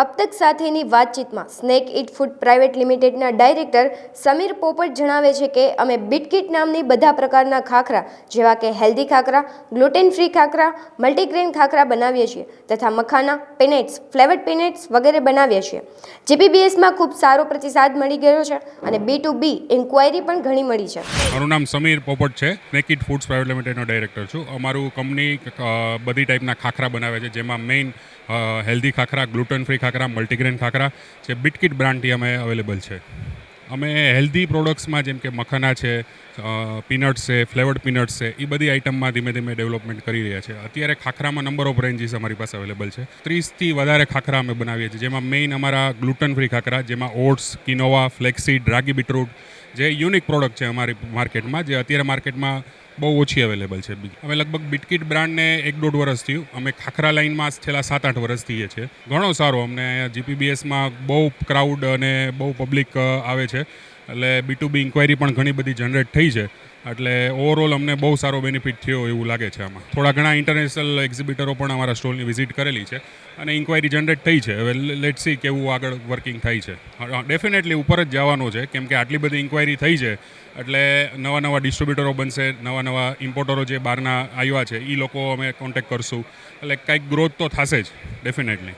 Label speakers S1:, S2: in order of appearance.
S1: अब तक સાથેની વાતચીતમાં સ્નેક ઇટ ફૂડ પ્રાઇવેટ લિમિટેડના ડાયરેક્ટર સમીર પોપટ જણાવે છે કે અમે બિટકીટ નામની બધા પ્રકારના ખાખરા જેવા કે healthy khakhra, gluten free khakhra, multigrain khakhra બનાવીએ છીએ તથા મખાના, પીનટ્સ, ફ્લેવર્ડ પીનટ્સ વગેરે બનાવીએ છીએ. જીપીબીએસમાં ખૂબ સારો પ્રતિસાદ મળી ગયો છે અને B2B ઇન્ક્વાયરી પણ ઘણી મળી છે.
S2: મારું નામ સમીર પોપટ છે. સ્નેક ઇટ ફૂડ્સ પ્રાઇવેટ લિમિટેડનો ડાયરેક્ટર છું. અમારું કંપની બધી ટાઈપના ખાખરા બનાવે છે, જેમાં main healthy khakhra, gluten free khakhra, multigrain khakhra જે બિટકીટ બ્રાન્ડથી અમે અવેલેબલ છે. અમે હેલ્ધી પ્રોડક્ટ્સમાં જેમ કે મખાના છે, પીનટ્સ છે, ફ્લેવર્ડ પીનટ્સ છે, એ બધી આઇટમમાં ધીમે ધીમે ડેવલપમેન્ટ કરી રહ્યા છે. અત્યારે ખાખરામાં નંબર ઓફ રેન્જીસ અમારી પાસે અવેલેબલ છે. 30થી વધારે ખાખરા અમે બનાવીએ છીએ, જેમાં મેઇન અમારા ગ્લુટન ફ્રી ખાખરા, જેમાં ઓટ્સ, કિનોવા, ફ્લેક્સીડ, રાગી બીટરૂટ જે યુનિક પ્રોડક્ટ છે અમારી માર્કેટમાં, જે અત્યારે માર્કેટમાં બહુ ઓછી અવેલેબલ છે. અમે લગભગ બિટકીટ બ્રાન્ડને 1-1.5 વર્ષ થયું. અમે ખાખરા લાઇનમાં છેલ્લા 7-8 વર્ષ થઈએ છીએ. ઘણો સારો અમને જીપીબીએસમાં બહુ ક્રાઉડ અને બહુ પબ્લિક આવે છે, એટલે B2B ઇન્ક્વાયરી પણ ઘણી બધી જનરેટ થઈ છે. એટલે ઓવરઓલ અમને બહુ સારો બેનિફિટ થયો એવું લાગે છે. આમાં થોડા ઘણા ઇન્ટરનેશનલ એક્ઝિબિટરો પણ અમારા સ્ટોલની વિઝિટ કરેલી છે અને ઇન્ક્વાયરી જનરેટ થઈ છે. હવે લેટ્સ સી કેવું આગળ વર્કિંગ થાય છે. ડેફિનેટલી ઉપર જ જવાનું છે, કેમ કે આટલી બધી ઇન્ક્વાયરી થઈ છે એટલે નવા ડિસ્ટ્રીબ્યુટરો બનશે, નવા ઇમ્પોર્ટરો જે બહારના આવ્યા છે એ લોકો અમે કોન્ટેક્ટ કરશું, એટલે કંઈક ગ્રોથ તો થશે જ ડેફિનેટલી.